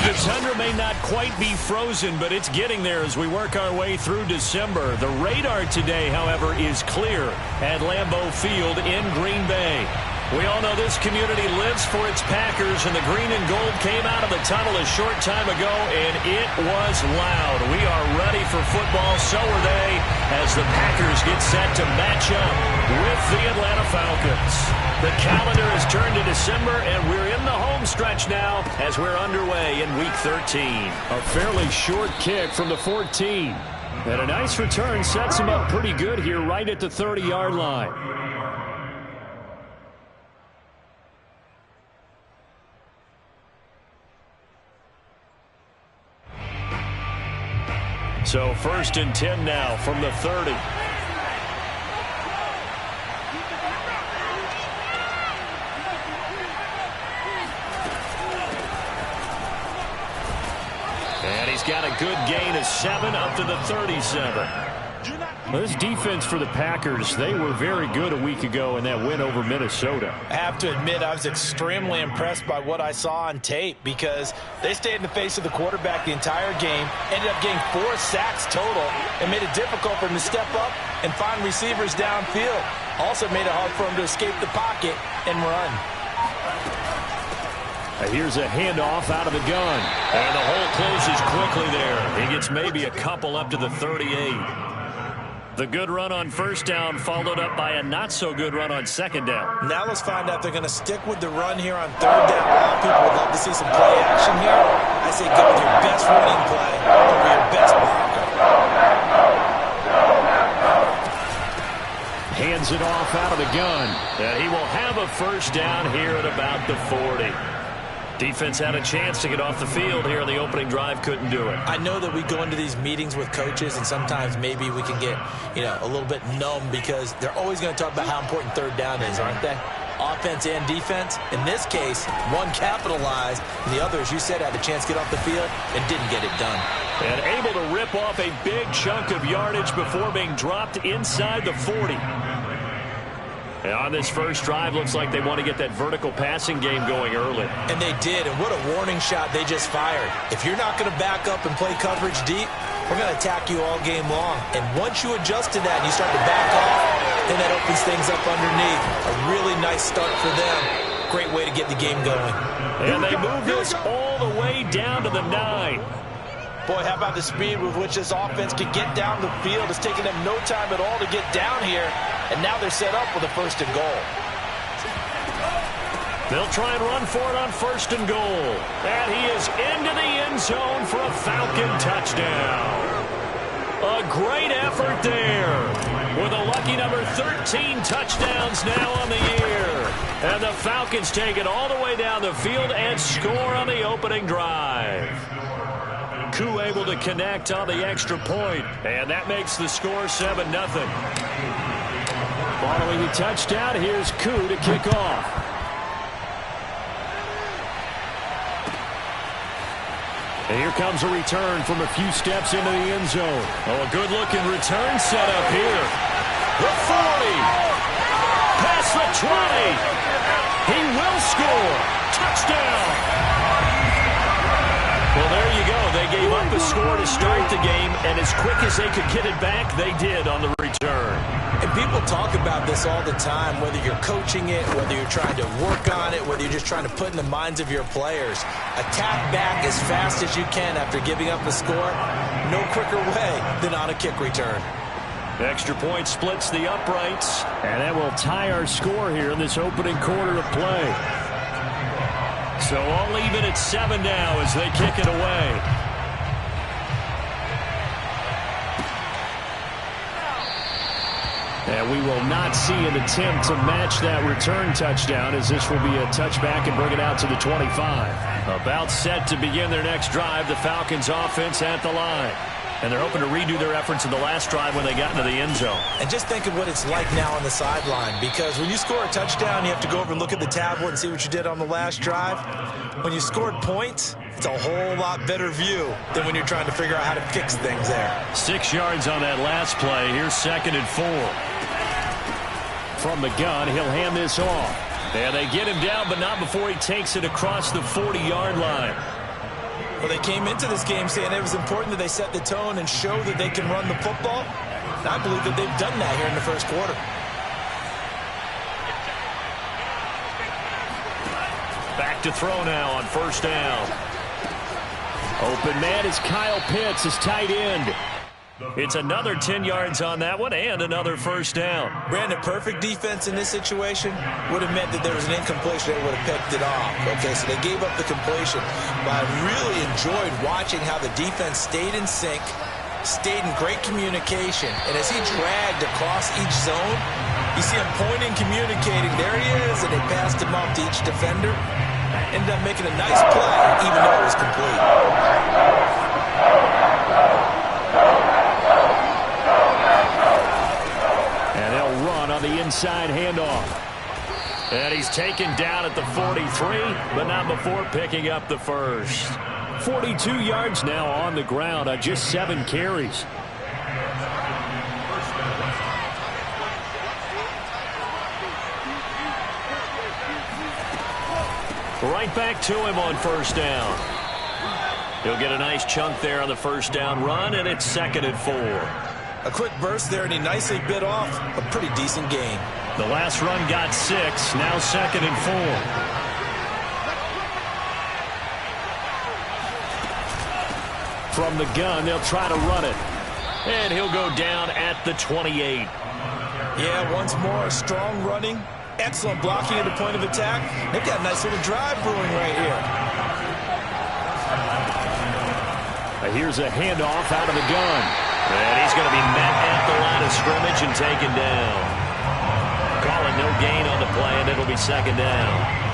The tundra may not quite be frozen, but it's getting there as we work our way through December. The radar today, however, is clear at Lambeau Field in Green Bay. We all know this community lives for its Packers, and the green and gold came out of the tunnel a short time ago, and it was loud. We are ready for football, so are they, as the Packers get set to match up with the Atlanta Falcons. The calendar has turned to December, and we're in the home stretch now as we're underway in Week 13. A fairly short kick from the 14. And a nice return sets him up pretty good here right at the 30-yard line. So 1st and 10 now from the 30. And he's got a good gain of 7 up to the 37. Well, this defense for the Packers, they were very good a week ago in that win over Minnesota. I have to admit, I was extremely impressed by what I saw on tape because they stayed in the face of the quarterback the entire game, ended up getting 4 sacks total, and made it difficult for him to step up and find receivers downfield. Also made it hard for him to escape the pocket and run. Here's a handoff out of the gun. And the hole closes quickly there. He gets maybe a couple up to the 38. The good run on 1st down followed up by a not-so-good run on 2nd down. Now let's find out if they're going to stick with the run here on 3rd down. A lot of people would love to see some play action here. I say go with your best running play over your best blocker. Hands it off out of the gun. And he will have a 1st down here at about the 40. Defense had a chance to get off the field here on the opening drive, couldn't do it. I know that we go into these meetings with coaches, and sometimes maybe we can get, a little bit numb because they're always going to talk about how important 3rd down is, aren't they? Offense and defense. In this case, one capitalized, and the other, as you said, had a chance to get off the field and didn't get it done. And able to rip off a big chunk of yardage before being dropped inside the 40. And on this first drive, looks like they want to get that vertical passing game going early. And they did, and what a warning shot they just fired. If you're not going to back up and play coverage deep, we're going to attack you all game long. And once you adjust to that and you start to back off, then that opens things up underneath. A really nice start for them. Great way to get the game going. And they move this all the way down to the 9. Boy, how about the speed with which this offense can get down the field? It's taken them no time at all to get down here, and now they're set up with a 1st and goal. They'll try and run for it on 1st and goal. And he is into the end zone for a Falcon touchdown. A great effort there with a lucky number 13 touchdowns now on the year. And the Falcons take it all the way down the field and score on the opening drive. Koo able to connect on the extra point, and that makes the score 7-0. Following the touchdown, here's Koo to kick off. And here comes a return from a few steps into the end zone. Oh, a good-looking return set up here. The 40. Past the 20. He will score. Touchdown. Well, there you go. They gave up the score to start the game, and as quick as they could get it back, they did on the return. And people talk about this all the time, whether you're coaching it, whether you're trying to work on it, whether you're just trying to put in the minds of your players. Attack back as fast as you can after giving up a score. No quicker way than on a kick return. Extra point splits the uprights, and that will tie our score here in this opening quarter of play. So all even at 7 now as they kick it away. And we will not see an attempt to match that return touchdown, as this will be a touchback and bring it out to the 25. About set to begin their next drive, the Falcons offense at the line. And they're hoping to redo their efforts in the last drive when they got into the end zone. And just think of what it's like now on the sideline, because when you score a touchdown, you have to go over and look at the tablet and see what you did on the last drive. When you scored points, it's a whole lot better view than when you're trying to figure out how to fix things there. 6 yards on that last play. Here's 2nd and 4. From the gun, he'll hand this off. And they get him down, but not before he takes it across the 40-yard line. Well, they came into this game saying it was important that they set the tone and show that they can run the football. And I believe that they've done that here in the first quarter. Back to throw now on first down. Open man is Kyle Pitts, his tight end. It's another 10 yards on that one and another first down. Brandon, perfect defense in this situation would have meant that there was an incompletion that would have picked it off. Okay, so they gave up the completion. But I really enjoyed watching how the defense stayed in sync, stayed in great communication. And as he dragged across each zone, you see him pointing, communicating. There he is, and they passed him off to each defender. Ended up making a nice play, even though it was complete. And they'll run on the inside handoff. And he's taken down at the 43, but not before picking up the first. 42 yards now on the ground on just 7 carries. Right back to him on first down. He'll get a nice chunk there on the first down run, and it's 2nd and 4. A quick burst there, and he nicely bit off a pretty decent gain. The last run got 6, now 2nd and 4. From the gun, they'll try to run it. And he'll go down at the 28. Yeah, once more, strong running. Excellent blocking at the point of attack. They've got a nice little drive brewing right here. Here's a handoff out of the gun. And he's going to be met at the line of scrimmage and taken down. Calling no gain on the play, and it'll be 2nd down.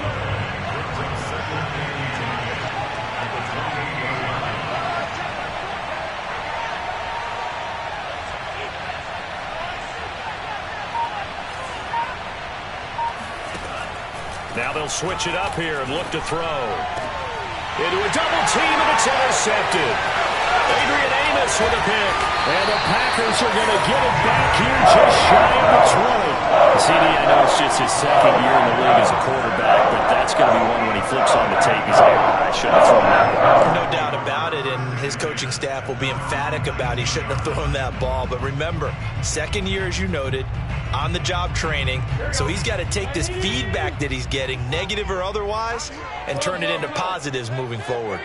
Now they'll switch it up here and look to throw. Into a double team, and it's intercepted. Adrian Amos with a pick. And the Packers are going to get it back here just shy of the 20. CD, I know it's just his 2nd year in the league as a quarterback, but that's going to be one when he flips on the tape. He's like, I shouldn't have thrown that one. No doubt about it, and his coaching staff will be emphatic about he shouldn't have thrown that ball. But remember, 2nd year, as you noted, on-the-job training, so he's got to take this feedback that he's getting, negative or otherwise, and turn it into positives moving forward.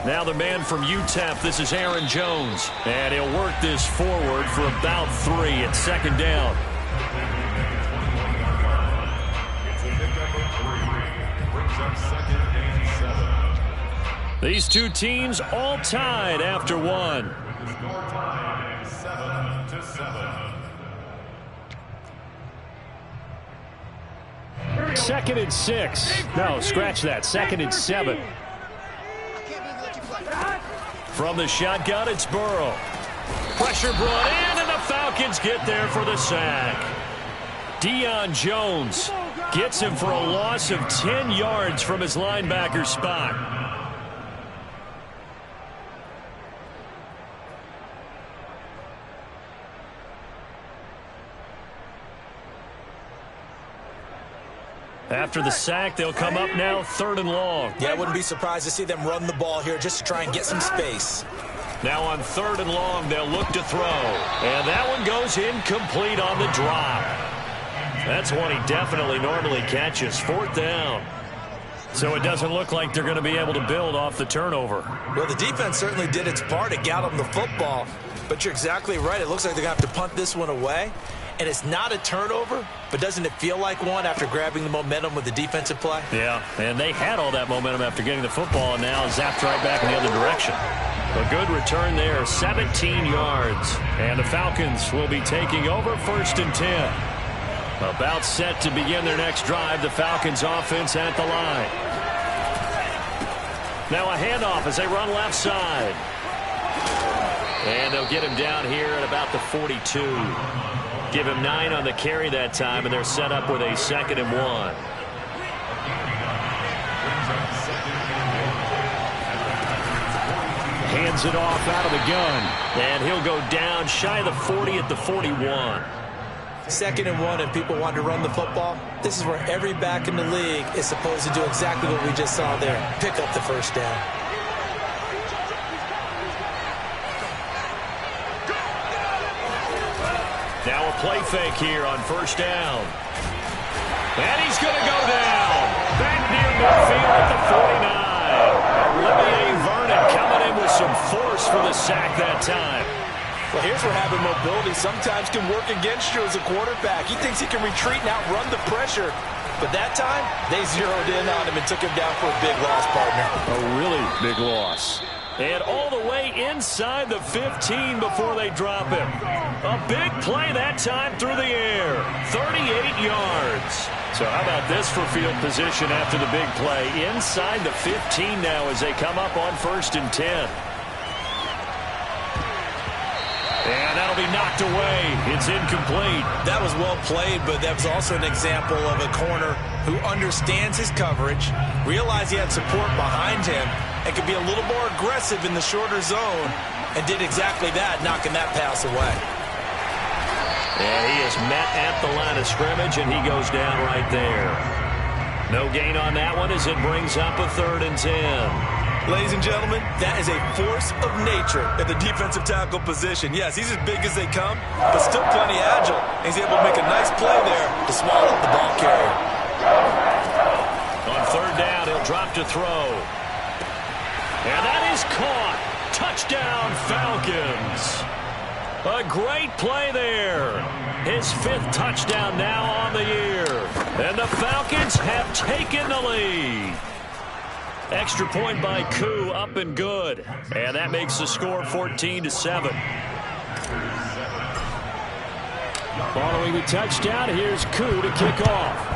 Now the man from UTEP, this is Aaron Jones, and he'll work this forward for about 3 at 2nd down. These two teams all tied after 1. 2nd and 6. No, scratch that. 2nd and 7. From the shotgun, it's Burrow. Pressure brought in, and the Falcons get there for the sack. Deion Jones gets him for a loss of 10 yards from his linebacker spot. After the sack, they'll come up now 3rd and long. Yeah, I wouldn't be surprised to see them run the ball here just to try and get some space. Now on 3rd and long, they'll look to throw. And that one goes incomplete on the drop. That's one he definitely normally catches. 4th down. So it doesn't look like they're going to be able to build off the turnover. Well, the defense certainly did its part to get them the football. But you're exactly right. It looks like they're going to have to punt this one away. And it's not a turnover, but doesn't it feel like one after grabbing the momentum with the defensive play? Yeah, and they had all that momentum after getting the football, and now zapped right back in the other direction. A good return there, 17 yards. And the Falcons will be taking over 1st and 10. About set to begin their next drive, the Falcons offense at the line. Now a handoff as they run left side. And they'll get him down here at about the 42. Give him 9 on the carry that time, and they're set up with a 2nd and 1. Hands it off out of the gun, and he'll go down shy of the 40 at the 41. 2nd and 1 and people want to run the football, this is where every back in the league is supposed to do exactly what we just saw there, pick up the first down. Now a play fake here on 1st down. And he's going to go down. Back near midfield at the 49. Olivier Vernon coming in with some force for the sack that time. Well, here's where having mobility sometimes can work against you as a quarterback. He thinks he can retreat and outrun the pressure. But that time, they zeroed in on him and took him down for a big loss, partner. A really big loss. And all the way inside the 15 before they drop him. A big play that time through the air. 38 yards. So how about this for field position after the big play? Inside the 15 now as they come up on 1st and 10. And that'll be knocked away. It's incomplete. That was well played, but that was also an example of a corner who understands his coverage, realized he had support behind him, and could be a little more aggressive in the shorter zone, and did exactly that, knocking that pass away. And he is met at the line of scrimmage, and he goes down right there. No gain on that one as it brings up a 3rd and 10. Ladies and gentlemen, that is a force of nature at the defensive tackle position. Yes, he's as big as they come, but still plenty agile. And he's able to make a nice play there to swallow up the ball carrier. On 3rd down, he'll drop to throw. And that is caught. Touchdown, Falcons. A great play there. His 5th touchdown now on the year. And the Falcons have taken the lead. Extra point by Koo, up and good. And that makes the score 14-7. Following the touchdown, here's Koo to kick off.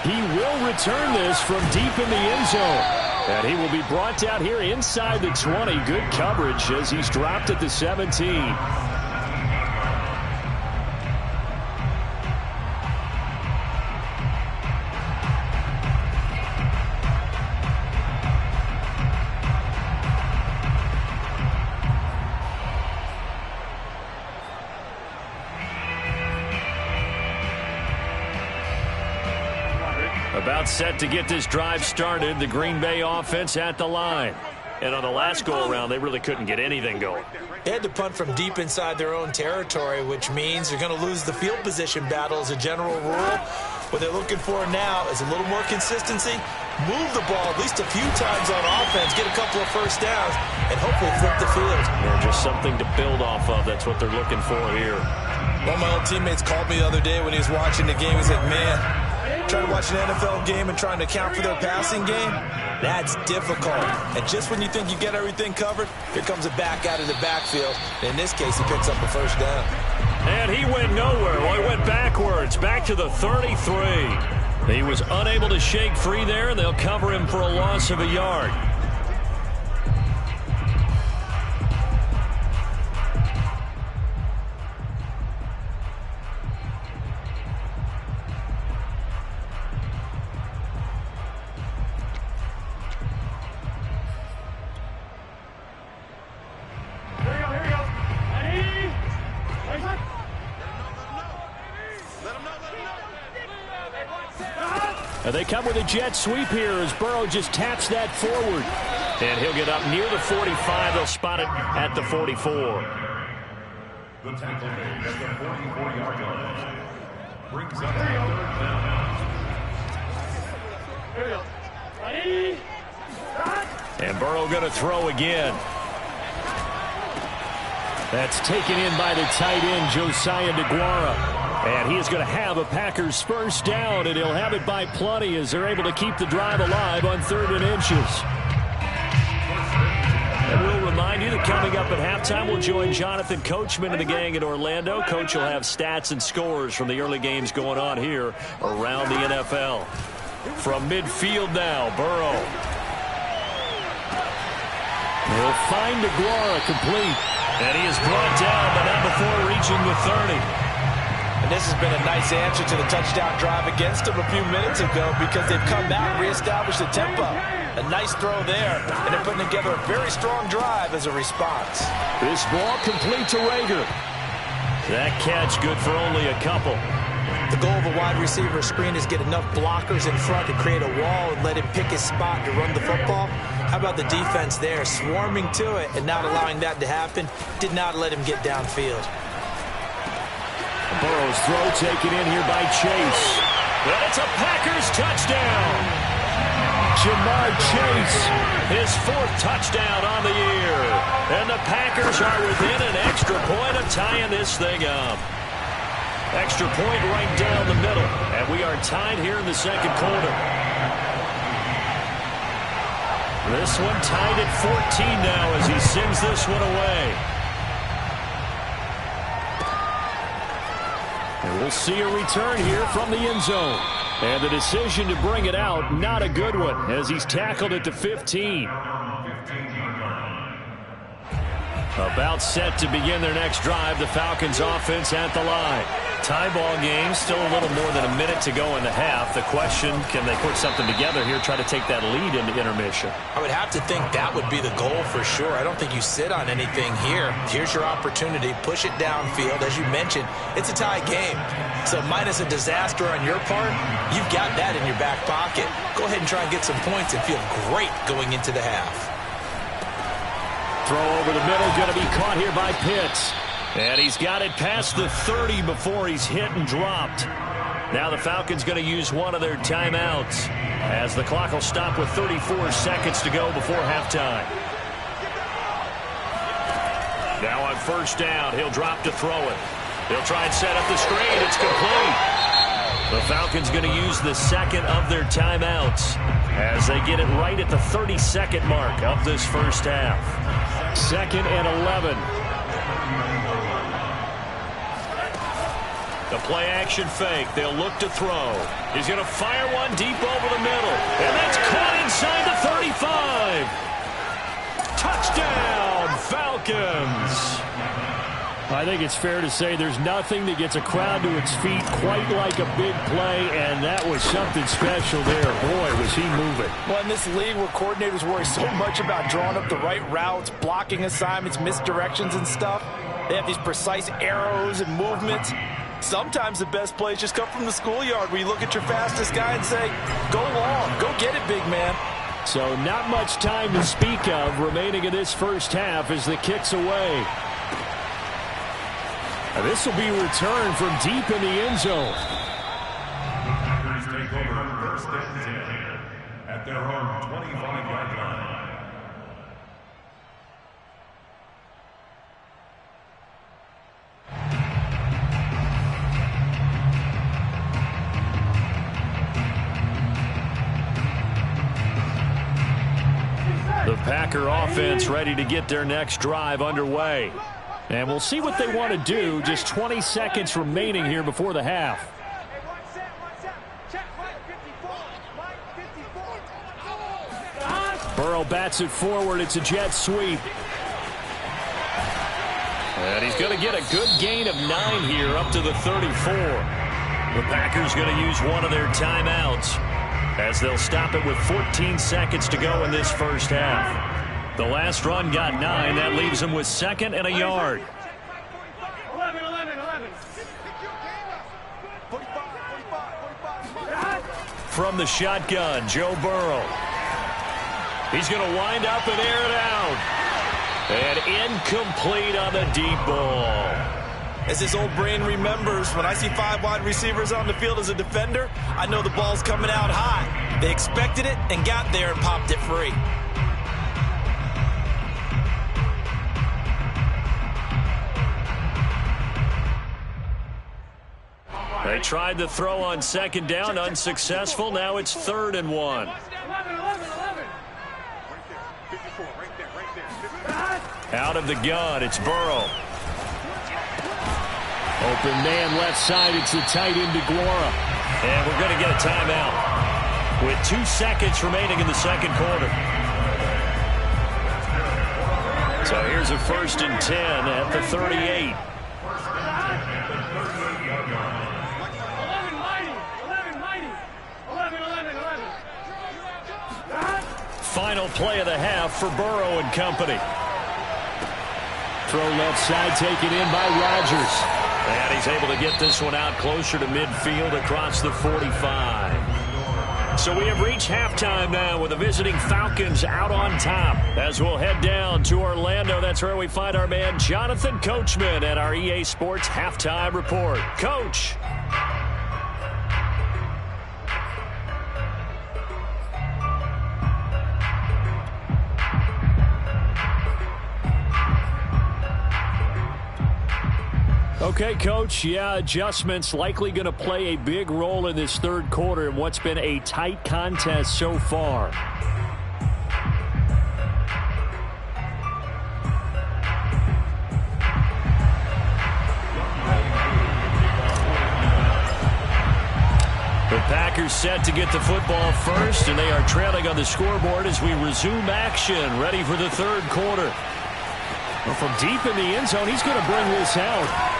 He will return this from deep in the end zone. And he will be brought down here inside the 20. Good coverage as he's dropped at the 17. About set to get this drive started. The Green Bay offense at the line. And on the last go-around, they really couldn't get anything going. They had to punt from deep inside their own territory, which means they're going to lose the field position battle as a general rule. What they're looking for now is a little more consistency, move the ball at least a few times on offense, get a couple of first downs, and hopefully flip the field. Yeah, just something to build off of. That's what they're looking for here. One of my old teammates called me the other day when he was watching the game. He's like, man, trying to watch an NFL game and trying to account for their passing game, that's difficult. And just when you think you get everything covered, here comes a back out of the backfield. In this case, he picks up a first down. And he went nowhere. Well, he went backwards, back to the 33. He was unable to shake free there, and they'll cover him for a loss of a yard. They come with a jet sweep here as Burrow just taps that forward. And he'll get up near the 45. They'll spot it at the 44. The tackle made at the 44-yard line. Brings up a 3rd down. And Burrow going to throw again. That's taken in by the tight end, Josiah DeGuara. And he is going to have a Packers first down, and he'll have it by plenty as they're able to keep the drive alive on 3rd and inches. And we'll remind you that coming up at halftime, we'll join Jonathan Coachman and the gang in Orlando. Coach will have stats and scores from the early games going on here around the NFL. From midfield now, Burrow. He'll find DeGuara complete. And he is brought down, but not before reaching the 30. And this has been a nice answer to the touchdown drive against them a few minutes ago because they've come back, reestablished the tempo. A nice throw there, and they're putting together a very strong drive as a response. This ball complete to Rager. That catch good for only a couple. The goal of a wide receiver screen is get enough blockers in front to create a wall and let him pick his spot to run the football. How about the defense there, swarming to it and not allowing that to happen? Did not let him get downfield. Burrow's throw taken in here by Chase. And it's a Packers touchdown. Jamar Chase, his 4th touchdown on the year. And the Packers are within an extra point of tying this thing up. Extra point right down the middle. And we are tied here in the second quarter. This one tied at 14 now as he sends this one away. And we'll see a return here from the end zone. And the decision to bring it out, not a good one, as he's tackled it to 15. About set to begin their next drive, the Falcons offense at the line. Tie ball game, still a little more than a minute to go in the half. The question, can they put something together here, try to take that lead into intermission? I would have to think that would be the goal for sure. I don't think you sit on anything here. Here's your opportunity. Push it downfield. As you mentioned, it's a tie game. So minus a disaster on your part, you've got that in your back pocket. Go ahead and try and get some points and feel great going into the half. Throw over the middle, going to be caught here by Pitts. And he's got it past the 30 before he's hit and dropped. Now the Falcons going to use one of their timeouts as the clock will stop with 34 seconds to go before halftime. Now on first down, he'll drop to throw it. He'll try and set up the screen. It's complete. The Falcons going to use the second of their timeouts as they get it right at the 30-second mark of this first half. 2nd and 11. The play-action fake. They'll look to throw. He's going to fire one deep over the middle. And that's caught inside the 35. Touchdown, Falcons. I think it's fair to say there's nothing that gets a crowd to its feet quite like a big play, and that was something special there. Boy, was he moving. Well, in this league where coordinators worry so much about drawing up the right routes, blocking assignments, misdirections and stuff, they have these precise arrows and movements. Sometimes the best plays just come from the schoolyard where you look at your fastest guy and say, go long, go get it, big man. So not much time to speak of remaining in this first half as the kick's away. This will be returned from deep in the end zone. Packers take over 1st and 10 at their own 25-yard line. The Packer offense ready to get their next drive underway. And we'll see what they want to do. Just 20 seconds remaining here before the half. Burrow bats it forward. It's a jet sweep. And he's going to get a good gain of 9 here up to the 34. The Packers going to use one of their timeouts as they'll stop it with 14 seconds to go in this first half. The last run got 9. That leaves them with 2nd and a yard. 11. From the shotgun, Joe Burrow. He's going to wind up and air it out. And incomplete on the deep ball. As his old brain remembers, when I see 5 wide receivers on the field as a defender, I know the ball's coming out high. They expected it and got there and popped it free. They tried to throw on 2nd down, unsuccessful. Now it's 3rd and 1. 11. Out of the gun, it's Burrow. Open man left side, it's the tight end DeGuara. And we're going to get a timeout with 2 seconds remaining in the second quarter. So here's a 1st and 10 at the 38. final play of the half for Burrow and company. Throw left side taken in by Rodgers. And he's able to get this one out closer to midfield across the 45. So we have reached halftime now with the visiting Falcons out on top. As we'll head down to Orlando, that's where we find our man Jonathan Coachman at our EA Sports Halftime Report. Coach. Okay, Coach, yeah, adjustments likely going to play a big role in this third quarter in what's been a tight contest so far. The Packers set to get the football first, and they are trailing on the scoreboard as we resume action, ready for the third quarter. Well, from deep in the end zone, he's going to bring this out.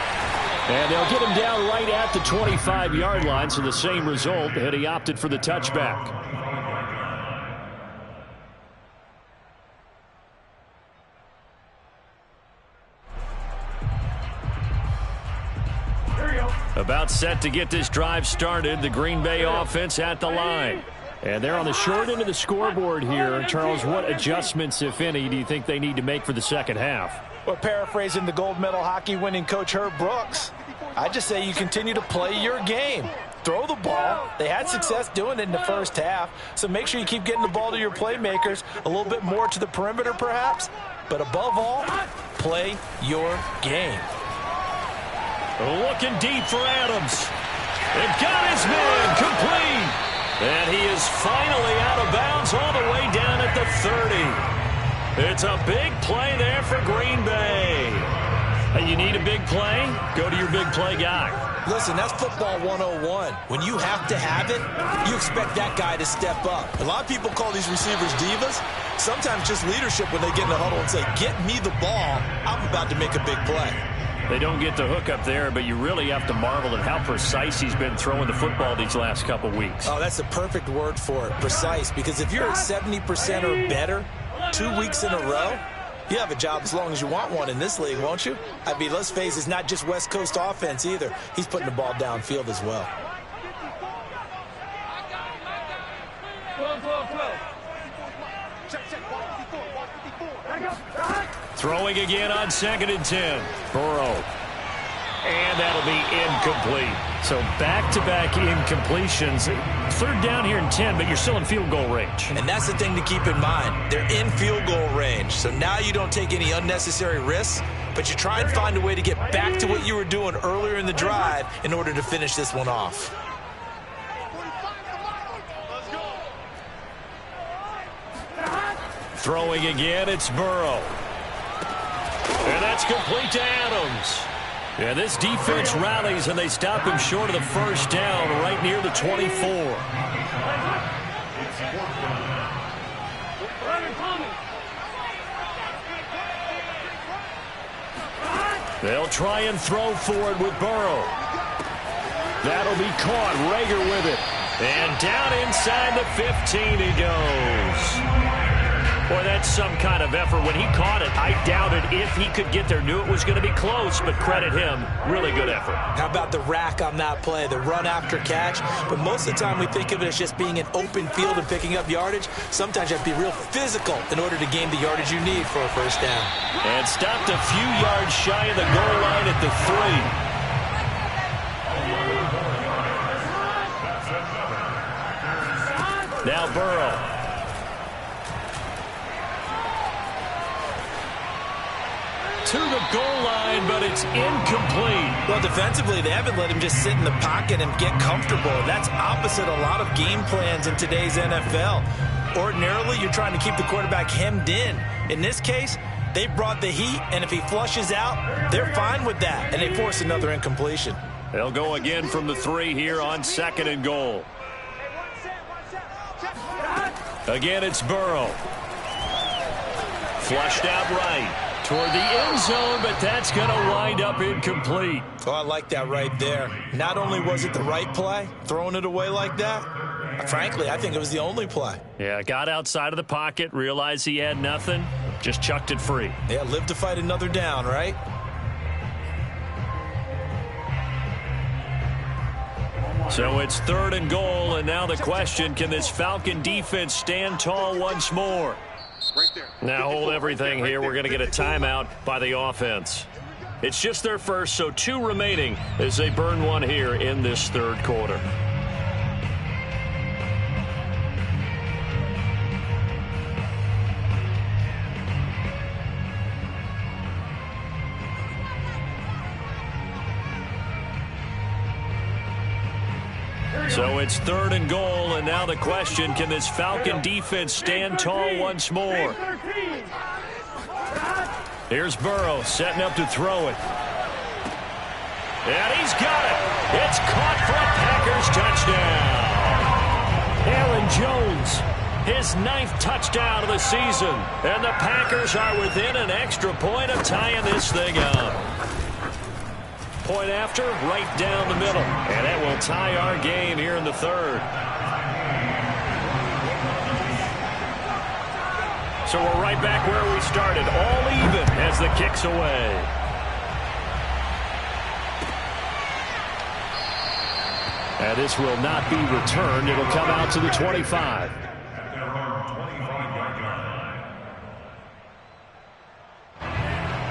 And they'll get him down right at the 25-yard line, so the same result, and he opted for the touchback. About set to get this drive started, the Green Bay offense at the line. And they're on the short end of the scoreboard here. Charles, what adjustments, if any, do you think they need to make for the second half? Well, paraphrasing the gold medal hockey winning coach Herb Brooks, I just say you continue to play your game. Throw the ball. They had success doing it in the first half, so make sure you keep getting the ball to your playmakers, a little bit more to the perimeter perhaps, but above all, play your game. Looking deep for Adams. And got his man complete. And he is finally out of bounds all the way down at the 30. It's a big play there for Green Bay. Hey, you need a big play? Go to your big play guy. Listen, that's football 101. When you have to have it, you expect that guy to step up. A lot of people call these receivers divas. Sometimes just leadership when they get in the huddle and say, get me the ball. I'm about to make a big play. They don't get the hook up there, but you really have to marvel at how precise he's been throwing the football these last couple weeks. Oh, that's the perfect word for it, precise. Because if you're at 70% or better 2 weeks in a row, you have a job as long as you want one in this league, won't you? I mean, let's face it, it's not just West Coast offense either. He's putting the ball downfield as well. Throwing again on 2nd and 10. Burrow. And that'll be incomplete. So back-to-back incompletions. Third down here and 10, but you're still in field goal range. And that's the thing to keep in mind. They're in field goal range. So now you don't take any unnecessary risks, but you try and find a way to get back to what you were doing earlier in the drive in order to finish this one off. Throwing again, it's Burrow. And that's complete to Adams. And this defense rallies, and they stop him short of the first down right near the 24. They'll try and throw forward with Burrow. That'll be caught. Rager with it. And down inside the 15 he goes. Boy, that's some kind of effort. When he caught it, I doubted if he could get there. Knew it was going to be close, but credit him. Really good effort. How about the rack on that play, the run after catch? But most of the time we think of it as just being an open field and picking up yardage. Sometimes you have to be real physical in order to gain the yardage you need for a first down. And stopped a few yards shy of the goal line at the 3. Now Burrow. To the goal line, but it's incomplete. Well, defensively, they haven't let him just sit in the pocket and get comfortable. That's opposite a lot of game plans in today's NFL. Ordinarily, you're trying to keep the quarterback hemmed in. In this case, they brought the heat, and if he flushes out, they're fine with that, and they force another incompletion. They'll go again from the 3 here on 2nd and goal. Again, it's Burrow. Flushed out right. Toward the end zone, but that's going to wind up incomplete. Oh, I like that right there. Not only was it the right play, throwing it away like that, Frankly, I think it was the only play. Yeah, got outside of the pocket, realized he had nothing, just chucked it free. Yeah, live to fight another down, right? So it's 3rd and goal, and now the question, can this Falcon defense stand tall once more? Now hold everything here. We're going to get a timeout by the offense. It's just their first, so 2 remaining as they burn one here in this 3rd quarter. So it's 3rd and goal, and now the question, can this Falcon defense stand tall once more? Here's Burrow setting up to throw it. And he's got it. It's caught for a Packers touchdown. Aaron Jones, his 9th touchdown of the season. And the Packers are within an extra point of tying this thing up. Point after, right down the middle. And that will tie our game here in the 3rd. So we're right back where we started, all even as the kick's away. And this will not be returned. It'll come out to the 25.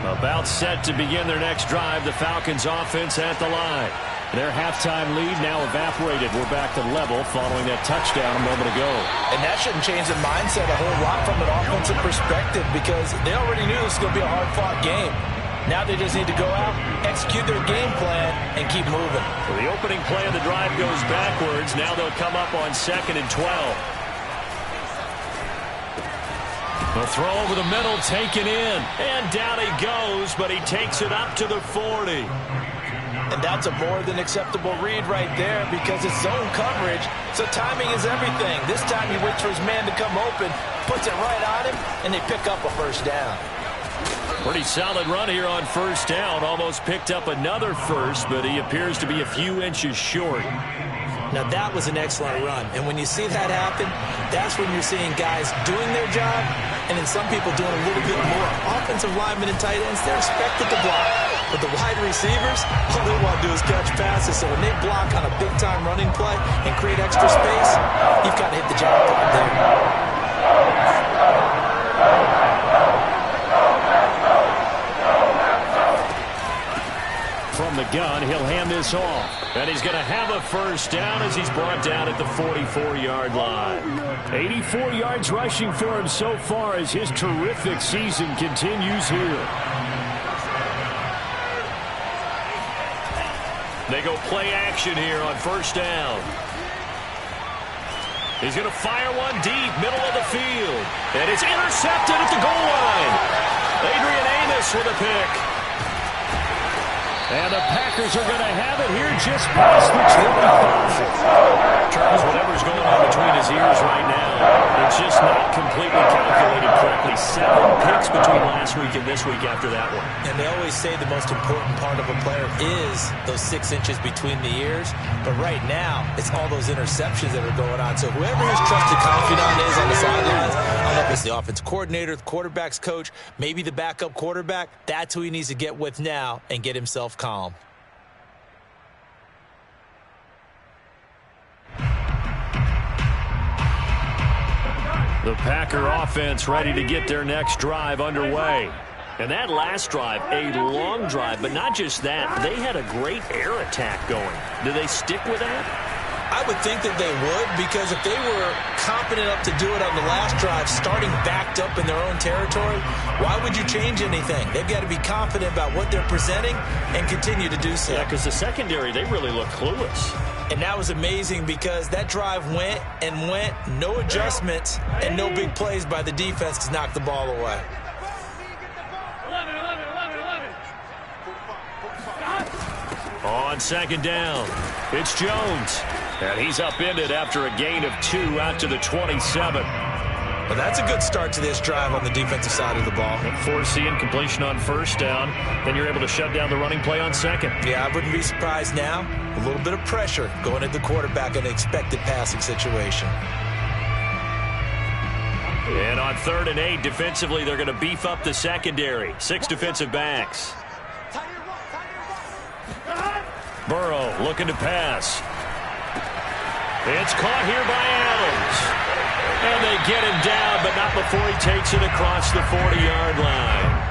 About set to begin their next drive. The Falcons offense at the line. Their halftime lead now evaporated. We're back to level following that touchdown a moment ago. And that shouldn't change the mindset a whole lot from an offensive perspective because they already knew this was going to be a hard-fought game. Now they just need to go out, execute their game plan, and keep moving. So the opening play of the drive goes backwards. Now they'll come up on 2nd and 12. The throw over the middle, taken in. And down he goes, but he takes it up to the 40. And that's a more than acceptable read right there because it's zone coverage, so timing is everything. This time he waits for his man to come open, puts it right on him, and they pick up a 1st down. Pretty solid run here on 1st down. Almost picked up another first, but he appears to be a few inches short. Now that was an excellent run, and when you see that happen, that's when you're seeing guys doing their job, and then some people doing a little bit more. Offensive linemen and tight ends, they're expected to block, but the wide receivers, all they want to do is catch passes, so when they block on a big-time running play and create extra space, you've got to hit the jackpot there. From the gun, he'll hand this off. And he's going to have a 1st down as he's brought down at the 44-yard line. 84 yards rushing for him so far as his terrific season continues here. They go play action here on 1st down. He's going to fire one deep, middle of the field. And it's intercepted at the goal line. Adrian Amos with a pick. And the Packers are going to have it here just past the 25. Charles, whatever's going on between his ears right now, it's just not completely calculated correctly. 7 picks between last week and this week after that one. And they always say the most important part of a player is those 6 inches between the ears. But right now, it's all those interceptions that are going on. So whoever his trusted confidant is on the sidelines, I don't know if it's the offense coordinator, the quarterback's coach, maybe the backup quarterback, that's who he needs to get with now and get himself calm. The Packer offense ready to get their next drive underway. And that last drive, a long drive, but not just that. They had a great air attack going. Do they stick with that? I would think that they would, because if they were competent enough to do it on the last drive, starting backed up in their own territory, why would you change anything? They've got to be confident about what they're presenting and continue to do so. Yeah, because the secondary, they really look clueless. And that was amazing because that drive went and went, no adjustments and no big plays by the defense to knock the ball away. 11. On 2nd down, it's Jones. And he's upended after a gain of 2 out to the 27. Well, that's a good start to this drive on the defensive side of the ball. Force the incompletion on first down. Then you're able to shut down the running play on second. Yeah, I wouldn't be surprised now. A little bit of pressure going at the quarterback in an expected passing situation. And on 3rd and 8, defensively, they're going to beef up the secondary. 6 defensive backs. Burrow looking to pass. It's caught here by Adams. And they get him down, but not before he takes it across the 40-yard line.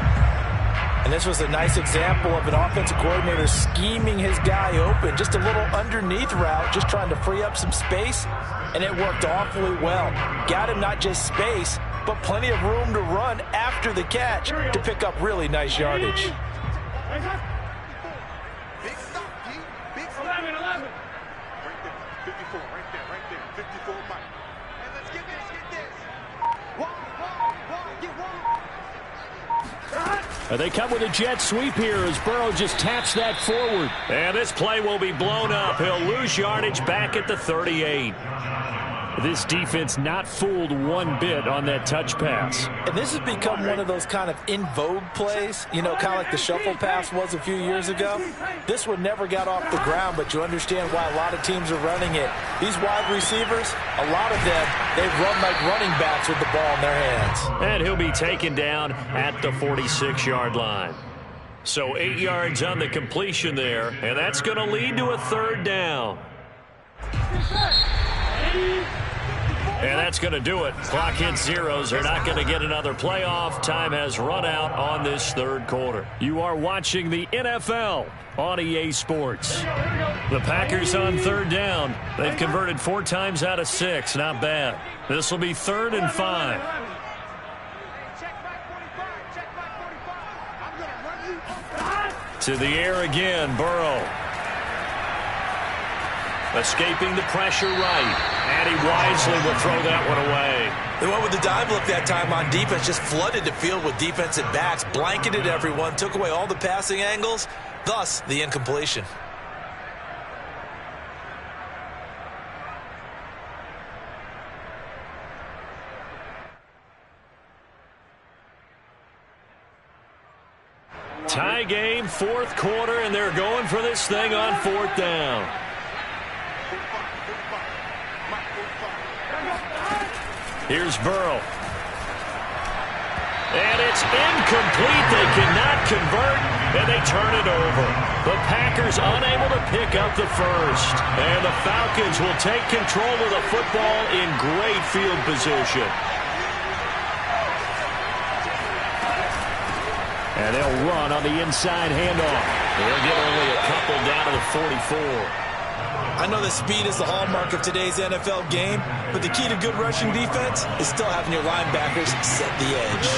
And this was a nice example of an offensive coordinator scheming his guy open. Just a little underneath route, just trying to free up some space. And it worked awfully well. Got him not just space, but plenty of room to run after the catch to pick up really nice yardage. Big stop, D. Big stop. 11. Right there. 54, right there. 54, Mike. And let's get this. Walk, get one. They come with a jet sweep here as Burrow just taps that forward. And this play will be blown up. He'll lose yardage back at the 38. This defense not fooled one bit on that touch pass. And this has become one of those kind of in vogue plays, you know, kind of like the shuffle pass was a few years ago. This one never got off the ground, but you understand why a lot of teams are running it. These wide receivers, a lot of them, they run like running backs with the ball in their hands. And he'll be taken down at the 46-yard line. So 8 yards on the completion there, and that's going to lead to a 3rd down. And that's going to do it. Clock hits zeros. They're not going to get another playoff. Time has run out on this 3rd quarter. You are watching the NFL on EA Sports. The Packers on 3rd down. They've converted 4 times out of 6. Not bad. This will be 3rd and 5. Check back 45. Check back 45. I'm going to run you. To the air again, Burrow. Escaping the pressure right. And he wisely will throw that one away. They went with the dive look that time on defense, just flooded the field with defensive backs, blanketed everyone, took away all the passing angles, thus the incompletion. Tie game, 4th quarter, and they're going for this thing on 4th down. Here's Burrow. And it's incomplete. They cannot convert, and they turn it over. The Packers unable to pick up the first. And the Falcons will take control of the football in great field position. And they'll run on the inside handoff. They'll get only a couple down to the 44. I know that speed is the hallmark of today's NFL game, but the key to good rushing defense is still having your linebackers set the edge.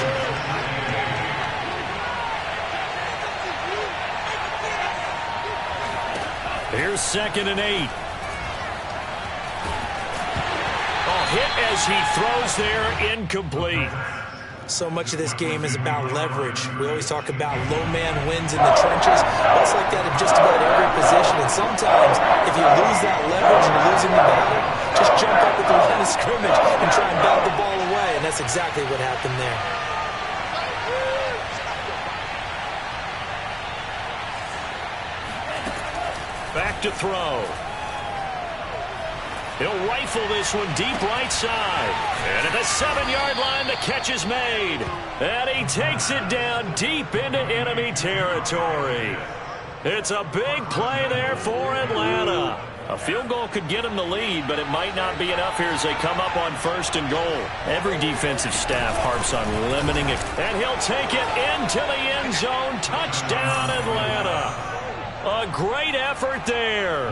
Here's 2nd and 8. Oh, hit as he throws there, incomplete. So much of this game is about leverage. We always talk about low man wins in the trenches. Well, it's like that in just about every position. And sometimes, if you lose that leverage and you're losing the battle, just jump up at the line of scrimmage and try and bat the ball away. And that's exactly what happened there. Back to throw. He'll rifle this one deep right side. And at the 7-yard line, the catch is made. And he takes it down deep into enemy territory. It's a big play there for Atlanta. A field goal could get him the lead, but it might not be enough here as they come up on 1st and goal. Every defensive staff harps on limiting it. And he'll take it into the end zone. Touchdown, Atlanta. A great effort there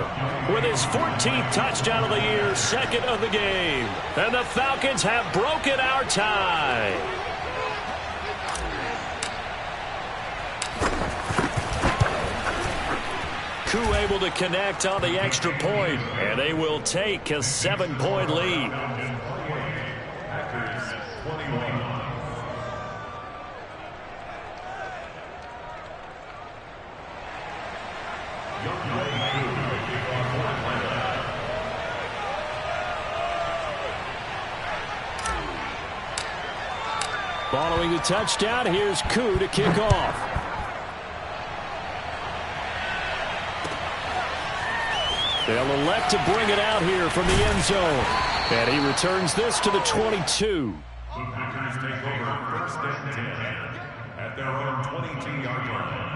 with his 14th touchdown of the year, 2nd of the game. And the Falcons have broken our tie. Koo able to connect on the extra point, and they will take a 7-point lead. Packers 21. Following the touchdown, here's Koo to kick off. They'll elect to bring it out here from the end zone. And he returns this to the 22. The Packers take over first and 10 at their own 22-yard line.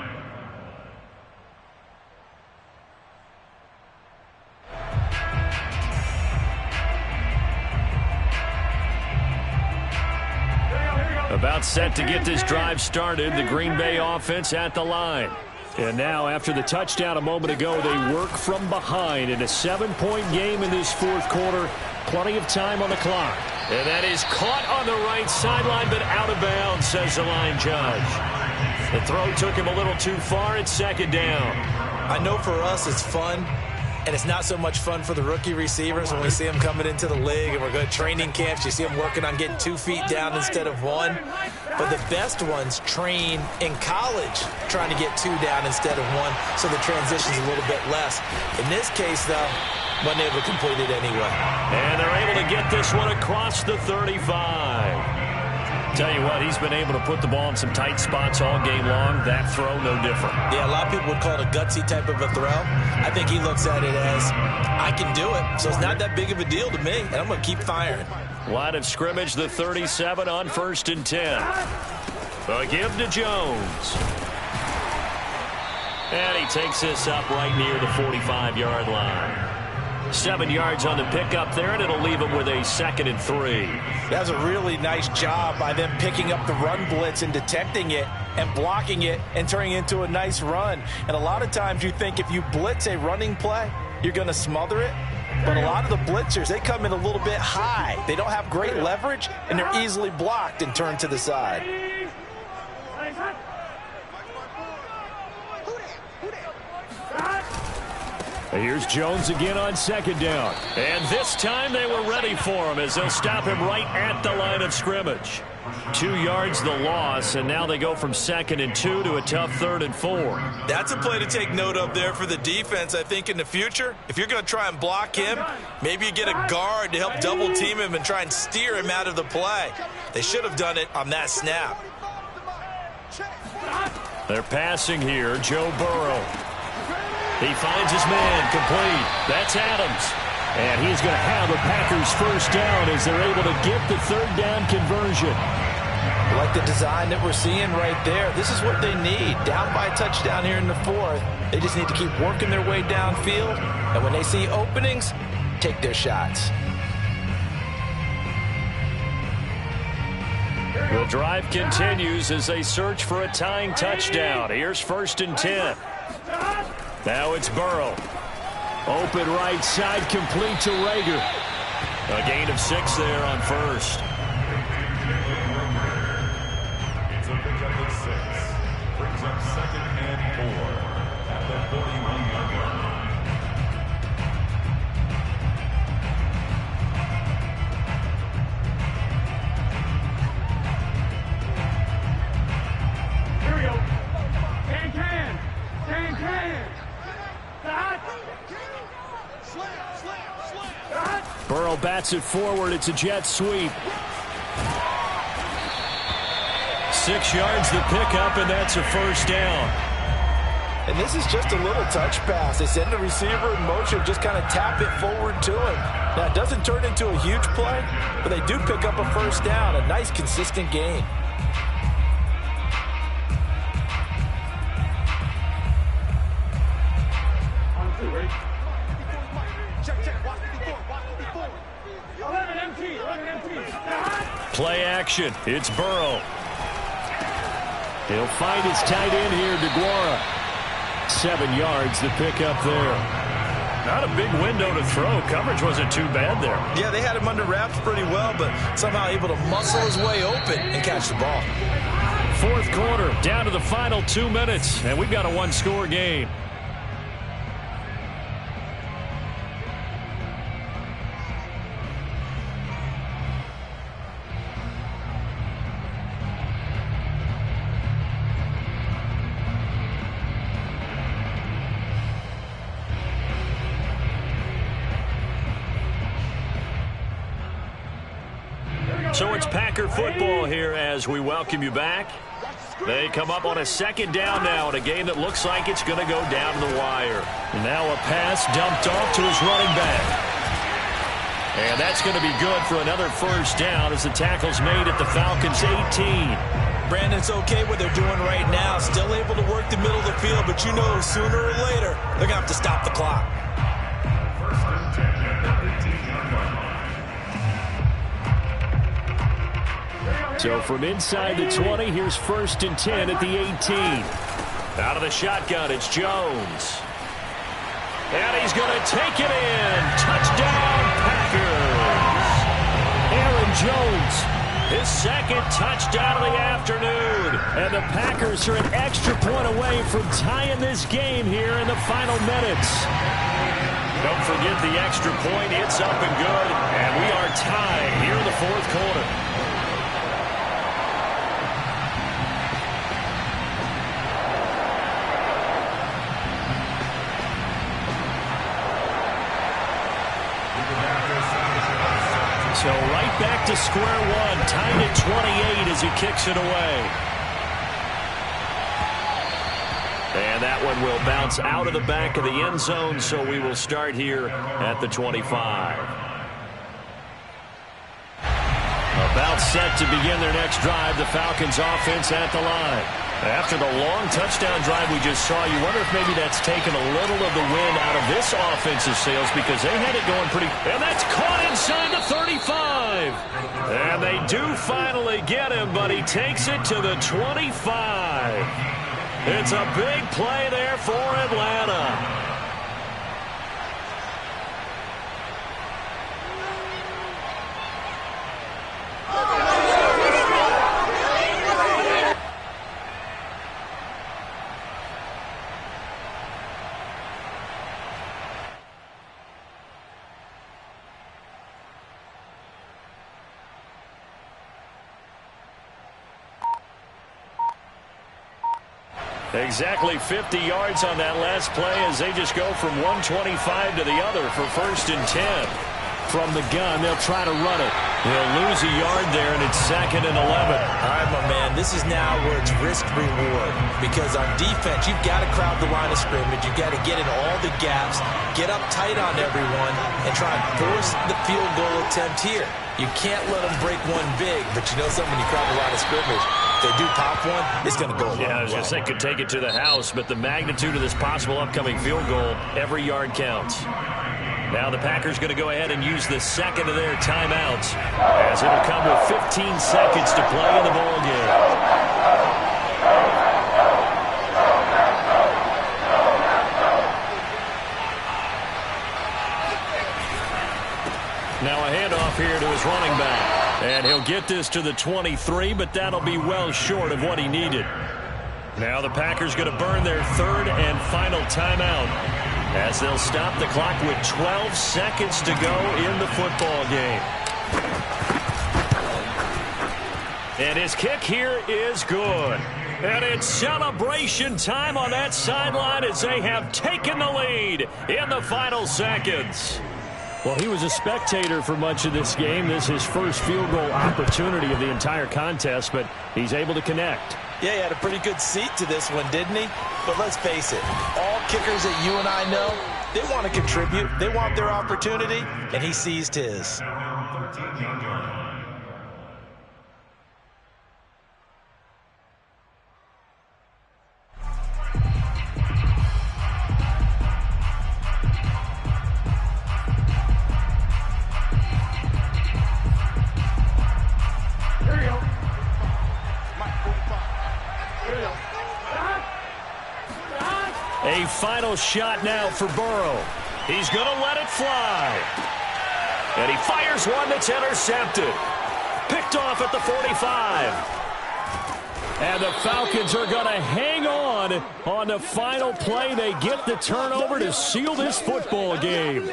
About set to get this drive started, the Green Bay offense at the line. And now, after the touchdown a moment ago, they work from behind in a 7-point game in this fourth quarter. Plenty of time on the clock. And that is caught on the right sideline, but out of bounds, says the line judge. The throw took him a little too far. It's second down. I know for us it's fun, and it's not so much fun for the rookie receivers when we see them coming into the league and we're going to training camps. You see them working on getting 2 feet down instead of 1. But the best ones train in college trying to get 2 down instead of 1, so the transition's a little bit less. In this case, though, wasn't able to complete it anyway. And they're able to get this one across the 35. Tell you what, he's been able to put the ball in some tight spots all game long. That throw, no different. Yeah, a lot of people would call it a gutsy type of a throw. I think he looks at it as, I can do it, so it's not that big of a deal to me, and I'm going to keep firing. Line of scrimmage, the 37 on 1st and 10. A give to Jones. And he takes this up right near the 45-yard line. 7 yards on the pickup there, and it'll leave him with a 2nd and 3. That was a really nice job by them picking up the run blitz and detecting it and blocking it and turning it into a nice run. And a lot of times you think if you blitz a running play, you're going to smother it. But a lot of the blitzers, they come in a little bit high. They don't have great leverage, and they're easily blocked and turned to the side. Here's Jones again on 2nd down. And this time they were ready for him as they'll stop him right at the line of scrimmage. 2 yards the loss, and now they go from 2nd and 2 to a tough 3rd and 4. That's a play to take note of there for the defense, I think, in the future. If you're going to try and block him, maybe you get a guard to help double team him and try and steer him out of the play. They should have done it on that snap. They're passing here, Joe Burrow. He finds his man, complete. That's Adams. And he's going to have a Packers first down as they're able to get the 3rd down conversion. I like the design that we're seeing right there. This is what they need. Down by a touchdown here in the 4th. They just need to keep working their way downfield. And when they see openings, take their shots. The drive continues as they search for a tying touchdown. Here's 1st and 10. Now it's Burrow. Open right side, complete to Rager. A gain of 6 there on 1st. It's a pickup of 6. Brings up 2nd and 4 at the 41-yard line. Here we go. Can. Burrow bats it forward. It's a jet sweep. 6 yards the pickup, and that's a first down. And this is just a little touch pass. They send the receiver in motion, just kind of tap it forward to him. Now, it doesn't turn into a huge play, but they do pick up a first down. A nice, consistent gain. Play action. It's Burrow. He'll find his tight end here, DeGuara. 7 yards the pickup there. Not a big window to throw. Coverage wasn't too bad there. Yeah, they had him under wraps pretty well, but somehow able to muscle his way open and catch the ball. 4th quarter, down to the final 2 minutes, and we've got a 1-score game. So it's Packer football here as we welcome you back. They come up on a second down now in a game that looks like it's going to go down to the wire. And now a pass dumped off to his running back. And that's going to be good for another first down as the tackle's made at the Falcons' 18. Brandon, it's okay what they're doing right now. Still able to work the middle of the field, but you know sooner or later they're going to have to stop the clock. So from inside the 20, here's 1st and 10 at the 18. Out of the shotgun, it's Jones. And he's going to take it in. Touchdown, Packers. Aaron Jones, his second touchdown of the afternoon. And the Packers are an extra point away from tying this game here in the final minutes. Don't forget the extra point. It's up and good. And we are tied here in the fourth quarter. So right back to square one, tied at 28 as he kicks it away. And that one will bounce out of the back of the end zone, so we will start here at the 25. About set to begin their next drive, the Falcons offense at the line. After the long touchdown drive we just saw, you wonder if maybe that's taken a little of the wind out of this offensive sails because they had it going pretty. And that's caught inside the 35. And they do finally get him, but he takes it to the 25. It's a big play there for Atlanta. Exactly 50 yards on that last play as they just go from 125 to the other for 1st and 10. From the gun, they'll try to run it. They'll lose a yard there, and it's 2nd and 11. All right, my man, this is now where it's risk-reward. Because on defense, you've got to crowd the line of scrimmage. You've got to get in all the gaps, get up tight on everyone, and try and force the field goal attempt here. You can't let them break one big, but you know something, when you crowd the line of scrimmage, if they do pop one, it's going to go a long way. Yeah, I was going to say could take it to the house, but the magnitude of this possible upcoming field goal, every yard counts. Now the Packers going to go ahead and use the second of their timeouts as it'll come with 15 seconds to play in the ball game. Now a handoff here to his running back. And he'll get this to the 23, but that'll be well short of what he needed. Now the Packers going to burn their 3rd and final timeout as they'll stop the clock with 12 seconds to go in the football game. And his kick here is good. And it's celebration time on that sideline as they have taken the lead in the final seconds. Well, he was a spectator for much of this game. This is his first field goal opportunity of the entire contest, but he's able to connect. Yeah, he had a pretty good seat to this one, didn't he? But let's face it, all kickers that you and I know, they want to contribute. They want their opportunity, and he seized his. A final shot now for Burrow. He's going to let it fly. And he fires one that's intercepted. Picked off at the 45. And the Falcons are going to hang on the final play. They get the turnover to seal this football game.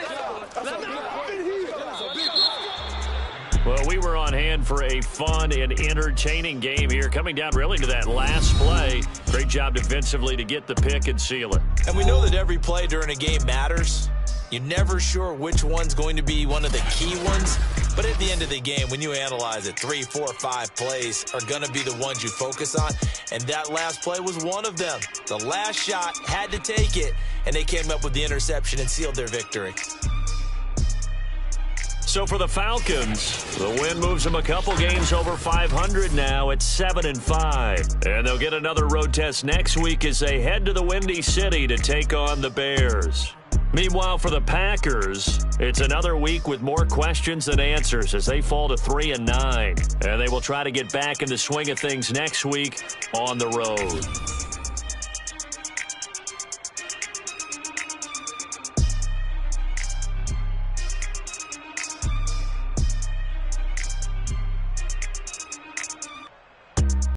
Well, we were on hand for a fun and entertaining game here, coming down really to that last play. Great job defensively to get the pick and seal it. And we know that every play during a game matters, You're never sure which one's going to be one of the key ones. But at the end of the game, when you analyze it, 3, 4, 5 plays are going to be the ones you focus on. And that last play was one of them. The last shot had to take it, and they came up with the interception and sealed their victory. So for the Falcons, the win moves them a couple games over 500 now at 7-5. And they'll get another road test next week as they head to the Windy City to take on the Bears. Meanwhile, for the Packers, it's another week with more questions than answers as they fall to 3-9. And they will try to get back in the swing of things next week on the road.